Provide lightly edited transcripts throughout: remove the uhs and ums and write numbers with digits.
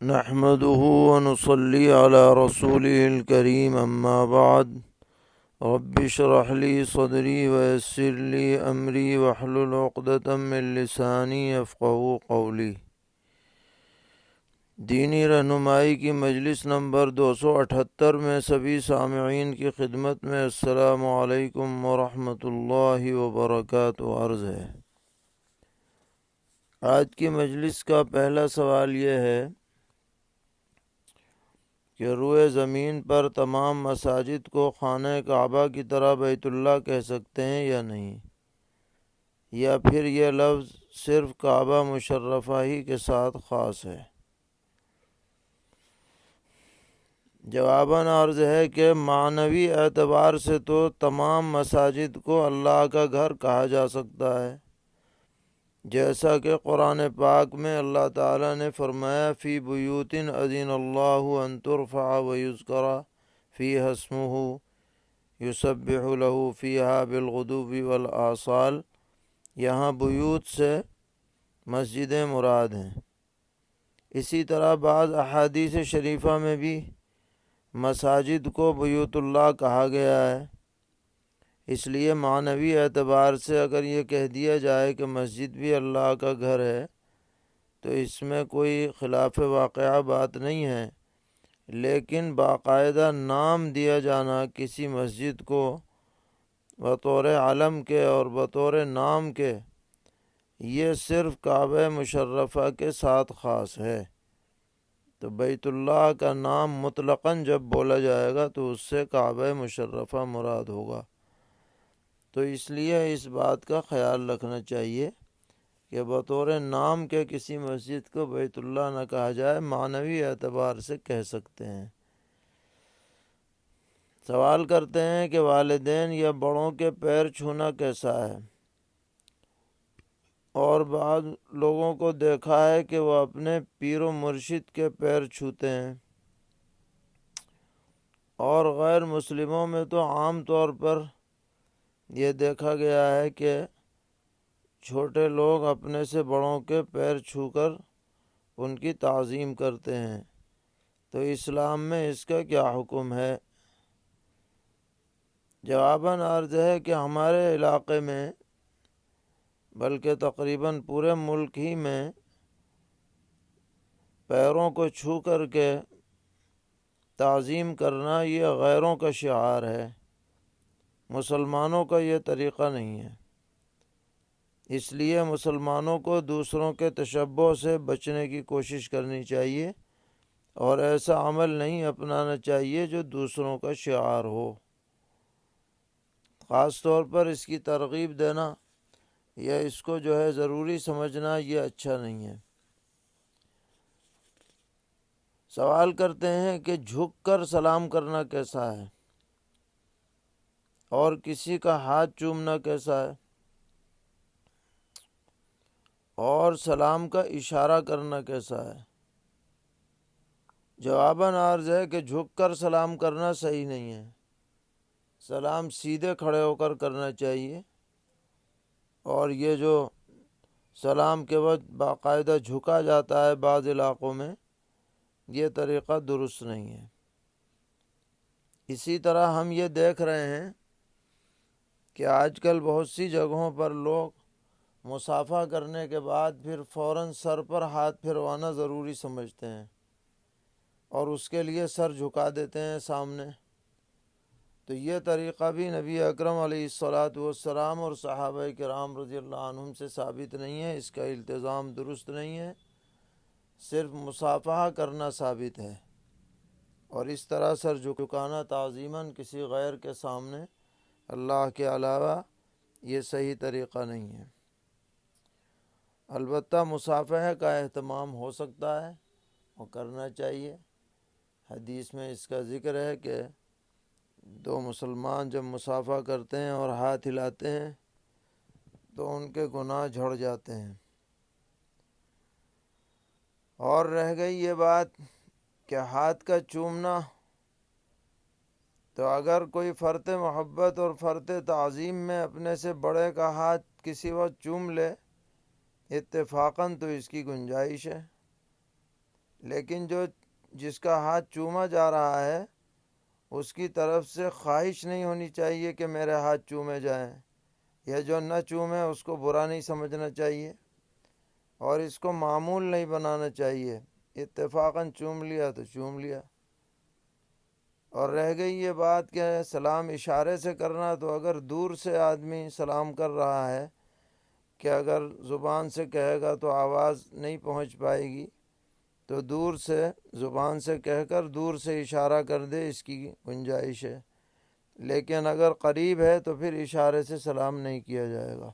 نحمده ونصلي على رسوله الكريم أما بعد رب اشرح لي صدري ويسر لي أمري واحلل عقدة من لساني يفقهوا قولي۔ دینی رہنمائی کی مجلس نمبر 278 میں سبھی سامعین کی خدمت میں السلام علیکم ورحمۃ اللہ وبرکاتہ عرض ہے۔ آج کی مجلس کا پہلا سوال یہ ہے کہ روئے زمین پر تمام مساجد کو خانہ کعبہ کی طرح بیت اللہ کہہ سکتے ہیں یا نہیں، یا پھر یہ لفظ صرف کعبہ مشرفہ ہی کے ساتھ خاص ہے؟ جواباً عرض ہے کہ معنوی اعتبار سے تو تمام مساجد کو اللہ کا گھر کہا جا سکتا ہے، جیسا کہ قرآن پاک میں اللہ تعالیٰ نے فرمایا فی بیوت اذن اللہ ان ترفع ویذکر فیہا اسمہ یسبح لہ فیہا بالغدو والآصال۔ یہاں بیوت سے مسجدیں مراد ہیں۔ اسی طرح بعض احادیث شریفہ میں بھی مساجد کو بیوت اللہ کہا گیا ہے۔ اس لیے معنوی اعتبار سے اگر یہ کہہ دیا جائے کہ مسجد بھی اللہ کا گھر ہے تو اس میں کوئی خلاف واقعہ بات نہیں ہے، لیکن باقاعدہ نام دیا جانا کسی مسجد کو بطور علم کے اور بطور نام کے، یہ صرف کعبہ مشرفہ کے ساتھ خاص ہے۔ تو بیت اللہ کا نام مطلقاً جب بولا جائے گا تو اس سے کعبہ مشرفہ مراد ہوگا۔ تو اس لیے اس بات کا خیال رکھنا چاہیے کہ بطور نام کے کسی مسجد کو بیت اللہ نہ کہا جائے، معنوی اعتبار سے کہہ سکتے ہیں۔ سوال کرتے ہیں کہ والدین یا بڑوں کے پیر چھونا کیسا ہے؟ اور بعض لوگوں کو دیکھا ہے کہ وہ اپنے پیر و مرشد کے پیر چھوتے ہیں، اور غیر مسلموں میں تو عام طور پر یہ دیکھا گیا ہے کہ چھوٹے لوگ اپنے سے بڑوں کے پیر چھو کر ان کی تعظیم کرتے ہیں۔ تو اسلام میں اس کا کیا حکم ہے؟ جواباً عرض ہے کہ ہمارے علاقے میں بلکہ تقریباً پورے ملک ہی میں پیروں کو چھو کر کے تعظیم کرنا یہ غیروں کا شعار ہے، مسلمانوں کا یہ طریقہ نہیں ہے۔ اس لیے مسلمانوں کو دوسروں کے تشبہ سے بچنے کی کوشش کرنی چاہیے، اور ایسا عمل نہیں اپنانا چاہیے جو دوسروں کا شعار ہو۔ خاص طور پر اس کی ترغیب دینا یا اس کو ضروری سمجھنا یہ اچھا نہیں ہے۔ سوال کرتے ہیں کہ جھک کر سلام کرنا کیسا ہے، اور کسی کا ہاتھ چومنا کیسا ہے، اور سلام کا اشارہ کرنا کیسا ہے؟ جواباً عرض ہے کہ جھک کر سلام کرنا صحیح نہیں ہے۔ سلام سیدھے کھڑے ہو کر کرنا چاہیے، اور یہ جو سلام کے وقت باقاعدہ جھکا جاتا ہے بعض علاقوں میں، یہ طریقہ درست نہیں ہے۔ اسی طرح ہم یہ دیکھ رہے ہیں کہ آج کل بہت سی جگہوں پر لوگ مصافحہ کرنے کے بعد پھر فوراً سر پر ہاتھ پھروانا ضروری سمجھتے ہیں، اور اس کے لیے سر جھکا دیتے ہیں سامنے۔ تو یہ طریقہ بھی نبی اکرم علیہ الصلاۃ والسلام اور صحابہ کرام رضی اللہ عنہم سے ثابت نہیں ہے، اس کا التزام درست نہیں ہے، صرف مصافحہ کرنا ثابت ہے، اور اس طرح سر جھکانا تعظیماً کسی غیر کے سامنے اللہ کے علاوہ یہ صحیح طریقہ نہیں ہے۔ البتہ مصافحہ کا اہتمام ہو سکتا ہے اور کرنا چاہیے۔ حدیث میں اس کا ذکر ہے کہ دو مسلمان جب مصافحہ کرتے ہیں اور ہاتھ ہلاتے ہیں تو ان کے گناہ جھڑ جاتے ہیں۔ اور رہ گئی یہ بات کہ ہاتھ کا چومنا، تو اگر کوئی فرط محبت اور فرط تعظیم میں اپنے سے بڑے کا ہاتھ کسی وقت چوم لے اتفاقاً تو اس کی گنجائش ہے، لیکن جس کا ہاتھ چوما جا رہا ہے اس کی طرف سے خواہش نہیں ہونی چاہیے کہ میرے ہاتھ چومے جائیں، یا جو نہ چومے اس کو برا نہیں سمجھنا چاہیے، اور اس کو معمول نہیں بنانا چاہیے۔ اتفاقاً چوم لیا تو چوم لیا۔ اور رہ گئی یہ بات کہ سلام اشارے سے کرنا، تو اگر دور سے آدمی سلام کر رہا ہے کہ اگر زبان سے کہے گا تو آواز نہیں پہنچ پائے گی، تو دور سے زبان سے کہہ کر دور سے اشارہ کر دے، اس کی گنجائش ہے۔ لیکن اگر قریب ہے تو پھر اشارے سے سلام نہیں کیا جائے گا۔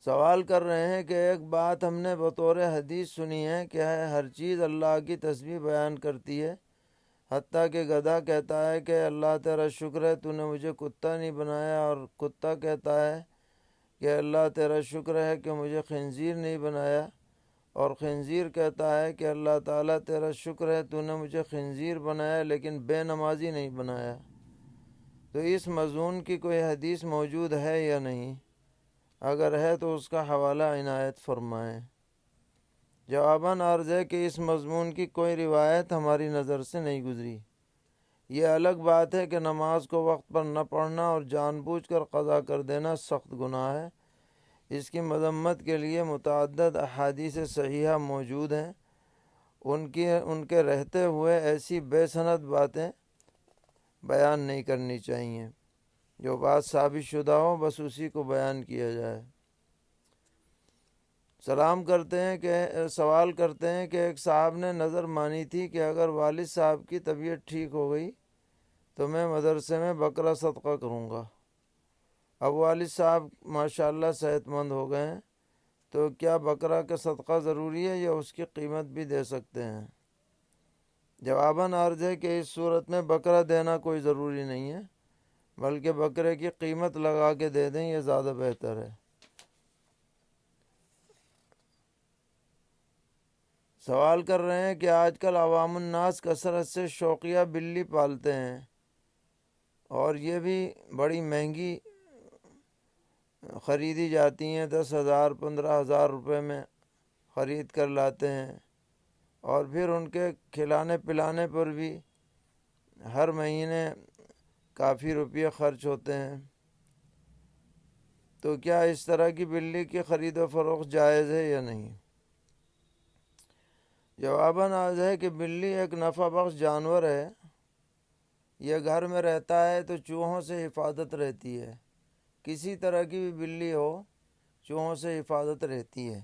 سوال کر رہے ہیں کہ ایک بات ہم نے بطور حدیث سنی ہے کہ ہر چیز اللہ کی تسبیح بیان کرتی ہے، حتیٰ کہ گدھا کہتا ہے کہ اللہ تیرا شکر ہے تو نے مجھے کتا نہیں بنایا، اور کتا کہتا ہے کہ اللہ تیرا شکر ہے کہ مجھے خنزیر نہیں بنایا، اور خنزیر کہتا ہے کہ اللہ تعالیٰ تیرا شکر ہے تو نے مجھے خنزیر بنایا لیکن بے نمازی نہیں بنایا۔ تو اس مضمون کی کوئی حدیث موجود ہے یا نہیں؟ اگر ہے تو اس کا حوالہ عنایت فرمائیں۔ جواباً عرض ہے کہ اس مضمون کی کوئی روایت ہماری نظر سے نہیں گزری۔ یہ الگ بات ہے کہ نماز کو وقت پر نہ پڑھنا اور جان بوجھ کر قضا کر دینا سخت گناہ ہے۔ اس کی مذمت کے لیے متعدد احادیث صحیحہ موجود ہیں۔ ان کے رہتے ہوئے ایسی بے سند باتیں بیان نہیں کرنی چاہیے۔ جو بات ثابت شدہ ہو بس اسی کو بیان کیا جائے۔ سوال کرتے ہیں کہ ایک صاحب نے نظر مانی تھی کہ اگر والد صاحب کی طبیعت ٹھیک ہو گئی تو میں مدرسے میں بکرا صدقہ کروں گا۔ اب والد صاحب ماشاءاللہ صحت مند ہو گئے ہیں، تو کیا بکرا کا صدقہ ضروری ہے یا اس کی قیمت بھی دے سکتے ہیں؟ جواباً عرض ہے کہ اس صورت میں بکرا دینا کوئی ضروری نہیں ہے، بلکہ بکرے کی قیمت لگا کے دے دیں، یہ زیادہ بہتر ہے۔ سوال کر رہے ہیں کہ آج کل عوام الناس کثرت سے شوقیہ بلی پالتے ہیں، اور یہ بھی بڑی مہنگی خریدی جاتی ہیں، 10,000 15,000 روپے میں خرید کر لاتے ہیں، اور پھر ان کے کھلانے پلانے پر بھی ہر مہینے کافی روپیے خرچ ہوتے ہیں۔ تو کیا اس طرح کی بلی کی خرید و فروخت جائز ہے یا نہیں؟ جواباً عرض ہے کہ بلی ایک نفع بخش جانور ہے۔ یہ گھر میں رہتا ہے تو چوہوں سے حفاظت رہتی ہے، کسی طرح کی بھی بلی ہو چوہوں سے حفاظت رہتی ہے،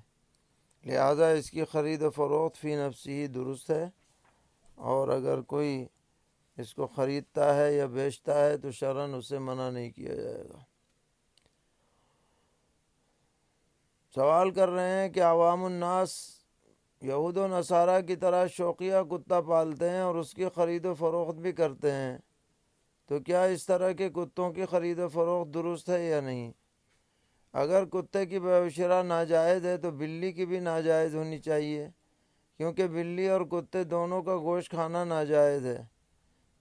لہذا اس کی خرید و فروخت فی نفسی ہی درست ہے، اور اگر کوئی اس کو خریدتا ہے یا بیچتا ہے تو شرعاً اسے منع نہیں کیا جائے گا۔ سوال کر رہے ہیں کہ عوام الناس یہود و نصارہ کی طرح شوقیہ کتا پالتے ہیں اور اس کی خرید و فروخت بھی کرتے ہیں، تو کیا اس طرح کے کتوں کی خرید و فروخت درست ہے یا نہیں؟ اگر کتے کی بیع و شراء ناجائز ہے تو بلی کی بھی ناجائز ہونی چاہیے، کیونکہ بلی اور کتے دونوں کا گوشت کھانا ناجائز ہے،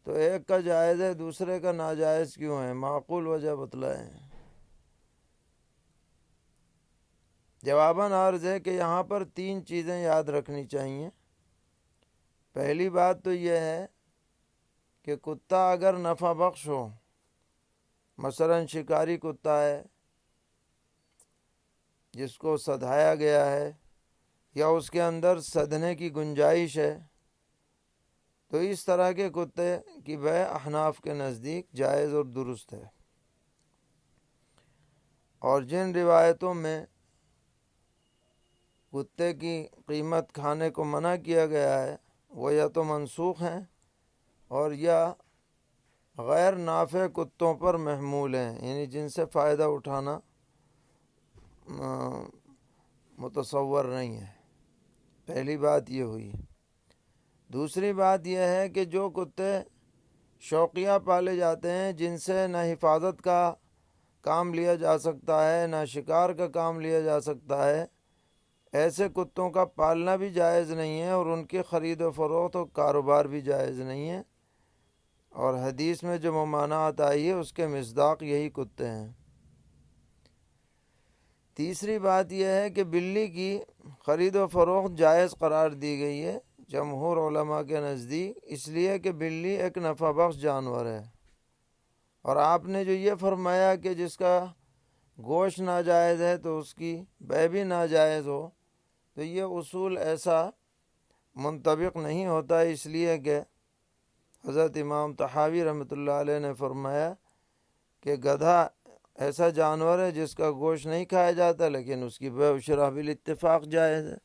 تو ایک کا جائز ہے دوسرے کا ناجائز کیوں ہے؟ معقول وجہ بتلائیں۔ جواباً عرض ہے کہ یہاں پر 3 چیزیں یاد رکھنی چاہیے۔ پہلی بات تو یہ ہے کہ کتا اگر نفع بخش ہو، مثلاً شکاری کتا ہے جس کو سدھایا گیا ہے یا اس کے اندر سدھنے کی گنجائش ہے، تو اس طرح کے کتے کی بیع احناف کے نزدیک جائز اور درست ہے۔ اور جن روایتوں میں کتے کی قیمت کھانے کو منع کیا گیا ہے وہ یا تو منسوخ ہیں اور یا غیر نافع کتوں پر محمول ہیں، یعنی جن سے فائدہ اٹھانا متصور نہیں ہے۔ پہلی بات یہ ہوئی۔ دوسری بات یہ ہے کہ جو کتے شوقیہ پالے جاتے ہیں، جن سے نہ حفاظت کا کام لیا جا سکتا ہے نہ شکار کا کام لیا جا سکتا ہے، ایسے کتوں کا پالنا بھی جائز نہیں ہے، اور ان کی خرید و فروخت و کاروبار بھی جائز نہیں ہے، اور حدیث میں جو ممانعت آئی ہے اس کے مصداق یہی کتے ہیں۔ تیسری بات یہ ہے کہ بلی کی خرید و فروخت جائز قرار دی گئی ہے جمہور علماء کے نزدیک، اس لیے کہ بلی ایک نفع بخش جانور ہے۔ اور آپ نے جو یہ فرمایا کہ جس کا گوشت ناجائز ہے تو اس کی بے بھی ناجائز ہو، تو یہ اصول ایسا منطبق نہیں ہوتا، اس لیے کہ حضرت امام طحاوی رحمۃ اللہ علیہ نے فرمایا کہ گدھا ایسا جانور ہے جس کا گوشت نہیں کھایا جاتا لیکن اس کی بے و شرح بالاتفاق جائز ہے۔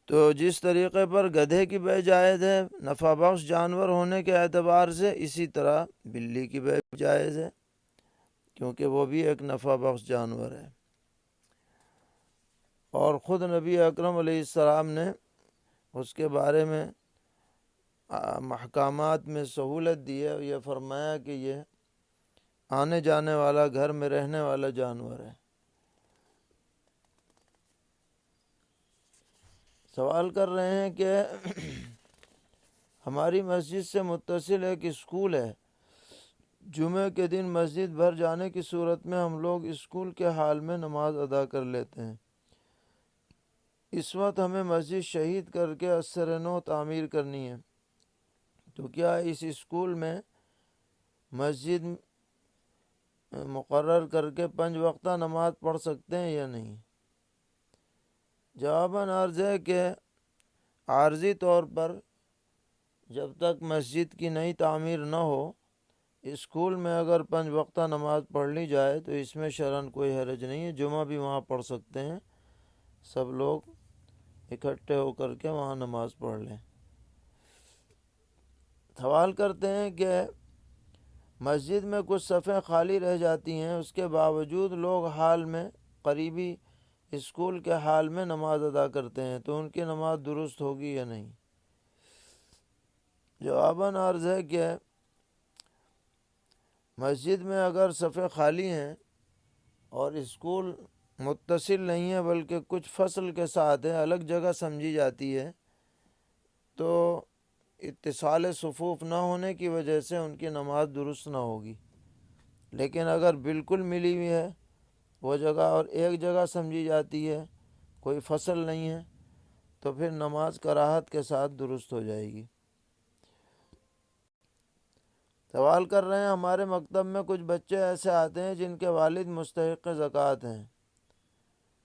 تو جس طریقے پر گدھے کی بے جائز ہے نفع بخش جانور ہونے کے اعتبار سے، اسی طرح بلی کی بے جائز ہے کیونکہ وہ بھی ایک نفع بخش جانور ہے۔ اور خود نبی اکرم علیہ السلام نے اس کے بارے میں محکامات میں سہولت دی ہے، یہ فرمایا کہ یہ آنے جانے والا، گھر میں رہنے والا جانور ہے۔ سوال کر رہے ہیں کہ ہماری مسجد سے متصل ایک اسکول ہے، جمعہ کے دن مسجد بھر جانے کی صورت میں ہم لوگ اسکول کے حال میں نماز ادا کر لیتے ہیں۔ اس وقت ہمیں مسجد شہید کر کے اثر نو تعمیر کرنی ہے، تو کیا اس اسکول میں مسجد مقرر کر کے 5 وقتہ نماز پڑھ سکتے ہیں یا نہیں؟ جواباً عرض ہے کہ عارضی طور پر جب تک مسجد کی نئی تعمیر نہ ہو، اسکول میں اگر 5 وقتہ نماز پڑھ لی جائے تو اس میں شرعاً کوئی حرج نہیں ہے، جمعہ بھی وہاں پڑھ سکتے ہیں، سب لوگ اکٹھے ہو کر کے وہاں نماز پڑھ لیں۔ سوال کرتے ہیں کہ مسجد میں کچھ صفیں خالی رہ جاتی ہیں، اس کے باوجود لوگ حال میں قریبی اسکول کے حال میں نماز ادا کرتے ہیں، تو ان کی نماز درست ہوگی یا نہیں؟ جواباً عرض ہے کہ مسجد میں اگر صفیں خالی ہیں اور اسکول متصل نہیں ہے بلکہ کچھ فصل کے ساتھ ہے، الگ جگہ سمجھی جاتی ہے، تو اتصال صفوف نہ ہونے کی وجہ سے ان کی نماز درست نہ ہوگی۔ لیکن اگر بالکل ملی ہوئی ہے وہ جگہ اور ایک جگہ سمجھی جاتی ہے، کوئی فصل نہیں ہے، تو پھر نماز کراہت کے ساتھ درست ہو جائے گی۔ سوال کر رہے ہیں ہمارے مکتب میں کچھ بچے ایسے آتے ہیں جن کے والد مستحق زکوٰۃ ہیں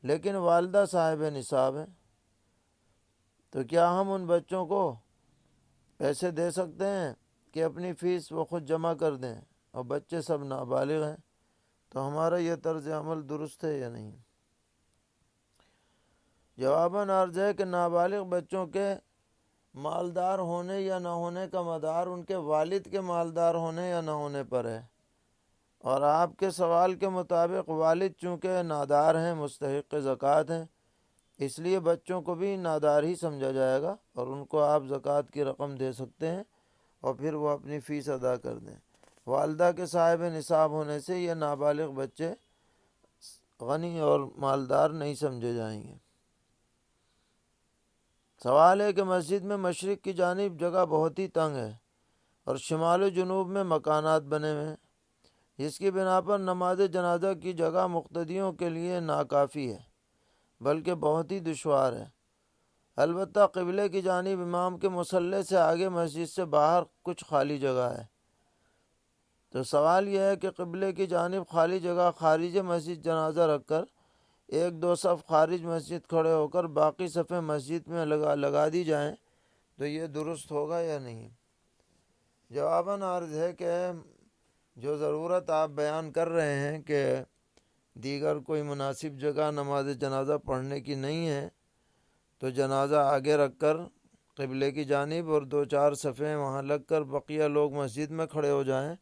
لیکن والدہ صاحب نصاب ہیں، تو کیا ہم ان بچوں کو پیسے دے سکتے ہیں کہ اپنی فیس وہ خود جمع کر دیں، اور بچے سب نابالغ ہیں، تو ہمارا یہ طرز عمل درست ہے یا نہیں؟ جواباً عرض ہے کہ نابالغ بچوں کے مالدار ہونے یا نہ ہونے کا مدار ان کے والد کے مالدار ہونے یا نہ ہونے پر ہے، اور آپ کے سوال کے مطابق والد چونکہ نادار ہیں، مستحق زکوٰۃ ہیں، اس لیے بچوں کو بھی نادار ہی سمجھا جائے گا اور ان کو آپ زکوٰۃ کی رقم دے سکتے ہیں اور پھر وہ اپنی فیس ادا کر دیں۔ والدہ کے صاحب نصاب ہونے سے یہ نابالغ بچے غنی اور مالدار نہیں سمجھے جائیں گے۔ سوال ہے کہ مسجد میں مشرق کی جانب جگہ بہت ہی تنگ ہے اور شمال و جنوب میں مکانات بنے ہوئے ہیں، جس کی بنا پر نماز جنازہ کی جگہ مقتدیوں کے لیے ناکافی ہے بلکہ بہت ہی دشوار ہے۔ البتہ قبلے کی جانب امام کے مصلی سے آگے مسجد سے باہر کچھ خالی جگہ ہے، تو سوال یہ ہے کہ قبلے کی جانب خالی جگہ خارج مسجد جنازہ رکھ کر 1-2 صف خارج مسجد کھڑے ہو کر باقی صفیں مسجد میں لگا دی جائیں تو یہ درست ہوگا یا نہیں؟ جواباً عرض ہے کہ جو ضرورت آپ بیان کر رہے ہیں کہ دیگر کوئی مناسب جگہ نماز جنازہ پڑھنے کی نہیں ہے، تو جنازہ آگے رکھ کر قبلے کی جانب اور 2-4 صفیں وہاں لگ کر بقیہ لوگ مسجد میں کھڑے ہو جائیں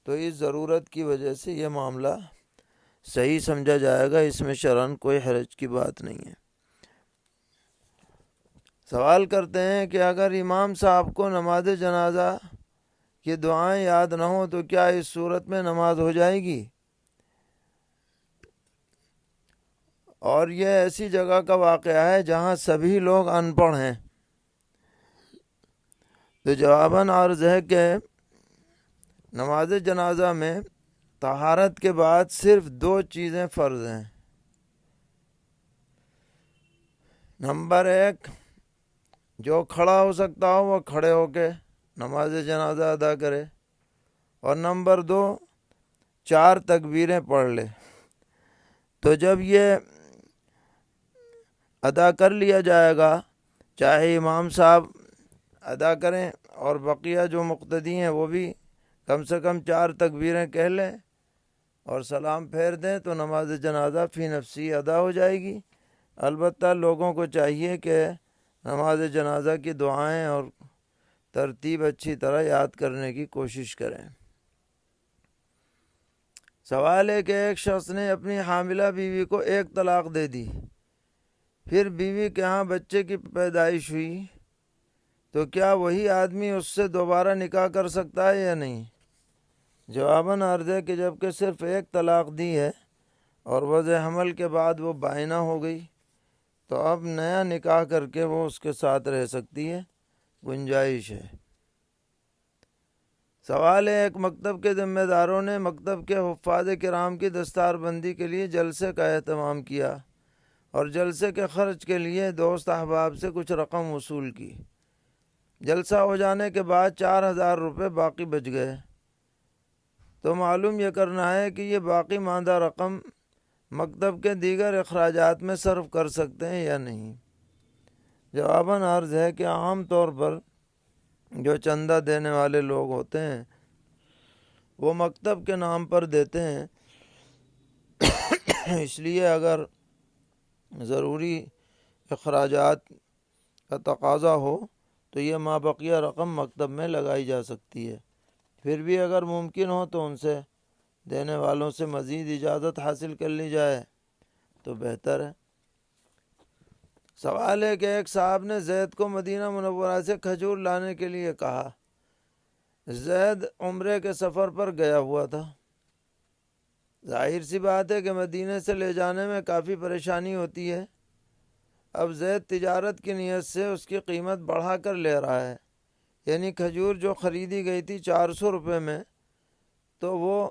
تو اس ضرورت کی وجہ سے یہ معاملہ صحیح سمجھا جائے گا، اس میں شرعاً کوئی حرج کی بات نہیں ہے۔ سوال کرتے ہیں کہ اگر امام صاحب کو نماز جنازہ کی دعائیں یاد نہ ہوں تو کیا اس صورت میں نماز ہو جائے گی؟ اور یہ ایسی جگہ کا واقعہ ہے جہاں سبھی لوگ ان پڑھ ہیں، تو جواباً عرض ہے کہ نماز جنازہ میں طہارت کے بعد صرف 2 چیزیں فرض ہیں۔ نمبر 1، جو کھڑا ہو سکتا ہو وہ کھڑے ہو کے نماز جنازہ ادا کرے، اور نمبر 2، 4 تکبیریں پڑھ لے۔ تو جب یہ ادا کر لیا جائے گا، چاہے امام صاحب ادا کریں اور بقیہ جو مقتدی ہیں وہ بھی کم سے کم 4 تکبیریں کہہ لیں اور سلام پھیر دیں، تو نماز جنازہ فی نفسی ادا ہو جائے گی۔ البتہ لوگوں کو چاہیے کہ نماز جنازہ کی دعائیں اور ترتیب اچھی طرح یاد کرنے کی کوشش کریں۔ سوال ہے کہ ایک شخص نے اپنی حاملہ بیوی کو 1 طلاق دے دی، پھر بیوی کے ہاں بچے کی پیدائش ہوئی، تو کیا وہی آدمی اس سے دوبارہ نکاح کر سکتا ہے یا نہیں؟ جواباً عرض ہے کہ جب کہ صرف 1 طلاق دی ہے اور وضع حمل کے بعد وہ بائنہ ہو گئی، تو اب نیا نکاح کر کے وہ اس کے ساتھ رہ سکتی ہے، گنجائش ہے۔ سوال ہے، ایک مکتب کے ذمہ داروں نے مکتب کے حفاظ کرام کی دستار بندی کے لیے جلسے کا اہتمام کیا اور جلسے کے خرچ کے لیے دوست احباب سے کچھ رقم وصول کی۔ جلسہ ہو جانے کے بعد 4000 روپے باقی بچ گئے، تو معلوم یہ کرنا ہے کہ یہ باقی ماندہ رقم مکتب کے دیگر اخراجات میں صرف کر سکتے ہیں یا نہیں؟ جواباً عرض ہے کہ عام طور پر جو چندہ دینے والے لوگ ہوتے ہیں وہ مکتب کے نام پر دیتے ہیں، اس لیے اگر ضروری اخراجات کا تقاضا ہو تو یہ مابقیہ رقم مکتب میں لگائی جا سکتی ہے۔ پھر بھی اگر ممکن ہو تو ان سے دینے والوں سے مزید اجازت حاصل کر لی جائے تو بہتر ہے۔ سوال ہے کہ ایک صاحب نے زید کو مدینہ منورہ سے کھجور لانے کے لیے کہا۔ زید عمرے کے سفر پر گیا ہوا تھا، ظاہر سی بات ہے کہ مدینے سے لے جانے میں کافی پریشانی ہوتی ہے۔ اب زید تجارت کی نیت سے اس کی قیمت بڑھا کر لے رہا ہے، یعنی کھجور جو خریدی گئی تھی 400 روپے میں، تو وہ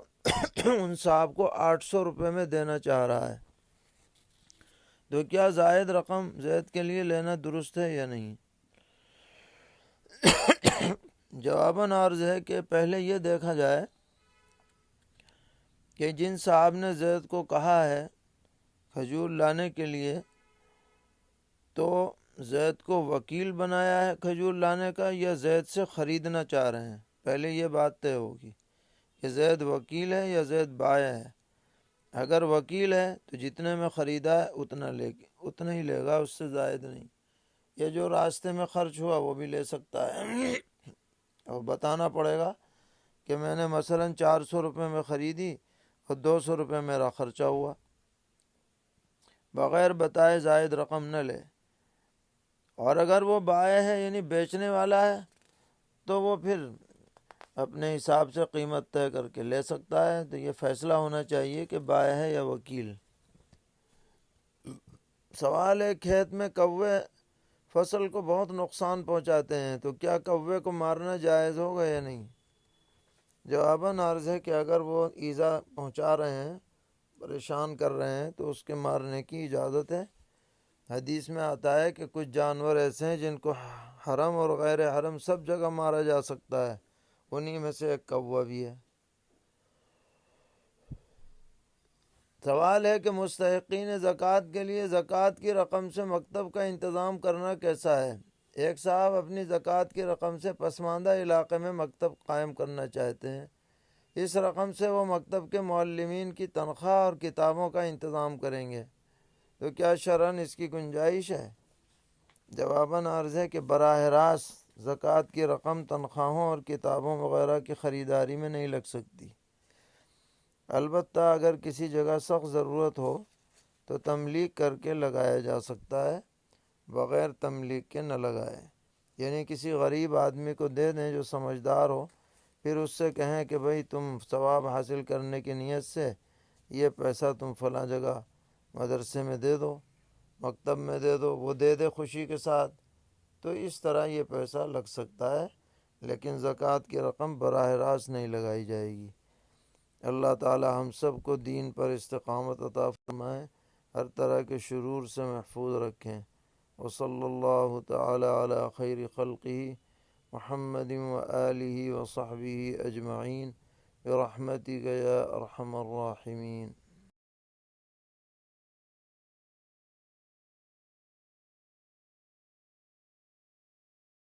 ان صاحب کو 800 روپے میں دینا چاہ رہا ہے، تو کیا زائد رقم زید کے لیے لینا درست ہے یا نہیں؟ جواباً عرض ہے کہ پہلے یہ دیکھا جائے کہ جن صاحب نے زید کو کہا ہے کھجور لانے کے لیے، تو زید کو وکیل بنایا ہے کھجور لانے کا یا زید سے خریدنا چاہ رہے ہیں؟ پہلے یہ بات طے ہوگی کہ زید وکیل ہے یا زید بائع ہے۔ اگر وکیل ہے تو جتنے میں خریدا ہے اتنا ہی لے گا، اس سے زائد نہیں۔ یہ جو راستے میں خرچ ہوا وہ بھی لے سکتا ہے، اور بتانا پڑے گا کہ میں نے مثلاً 400 روپے میں خریدی اور 200 روپے میرا خرچہ ہوا، بغیر بتائے زائد رقم نہ لے۔ اور اگر وہ بائع ہے یعنی بیچنے والا ہے تو وہ پھر اپنے حساب سے قیمت طے کر کے لے سکتا ہے۔ تو یہ فیصلہ ہونا چاہیے کہ بائع ہے یا وکیل۔ سوال ہے، کھیت میں کوے فصل کو بہت نقصان پہنچاتے ہیں، تو کیا کوے کو مارنا جائز ہوگا یا نہیں؟ جواباً عرض ہے کہ اگر وہ ایذا پہنچا رہے ہیں، پریشان کر رہے ہیں، تو اس کے مارنے کی اجازت ہے۔ حدیث میں آتا ہے کہ کچھ جانور ایسے ہیں جن کو حرم اور غیر حرم سب جگہ مارا جا سکتا ہے، انہی میں سے ایک کوا بھی ہے۔ سوال ہے کہ مستحقین زکوٰۃ کے لیے زکوٰۃ کی رقم سے مکتب کا انتظام کرنا کیسا ہے؟ ایک صاحب اپنی زکوٰۃ کی رقم سے پسماندہ علاقے میں مکتب قائم کرنا چاہتے ہیں۔ اس رقم سے وہ مکتب کے معلمین کی تنخواہ اور کتابوں کا انتظام کریں گے، تو کیا شرعاً اس کی گنجائش ہے؟ جواباً عرض ہے کہ براہ راست زکوٰۃ کی رقم تنخواہوں اور کتابوں وغیرہ کی خریداری میں نہیں لگ سکتی۔ البتہ اگر کسی جگہ سخت ضرورت ہو تو تملیک کر کے لگایا جا سکتا ہے، بغیر تملیک کے نہ لگائے، یعنی کسی غریب آدمی کو دے دیں جو سمجھدار ہو، پھر اس سے کہیں کہ بھئی تم ثواب حاصل کرنے کی نیت سے یہ پیسہ تم فلاں جگہ مدرسے میں دے دو، مکتب میں دے دو، وہ دے دے خوشی کے ساتھ، تو اس طرح یہ پیسہ لگ سکتا ہے، لیکن زکوٰۃ کی رقم براہ راست نہیں لگائی جائے گی۔ اللہ تعالی ہم سب کو دین پر استقامت عطا فرمائے، ہر طرح کے شرور سے محفوظ رکھیں۔ وصلی اللہ تعالی علی خیر خلقہ محمد وآلہ وصحبہ اجمعین برحمتک یا ارحم الراحمین۔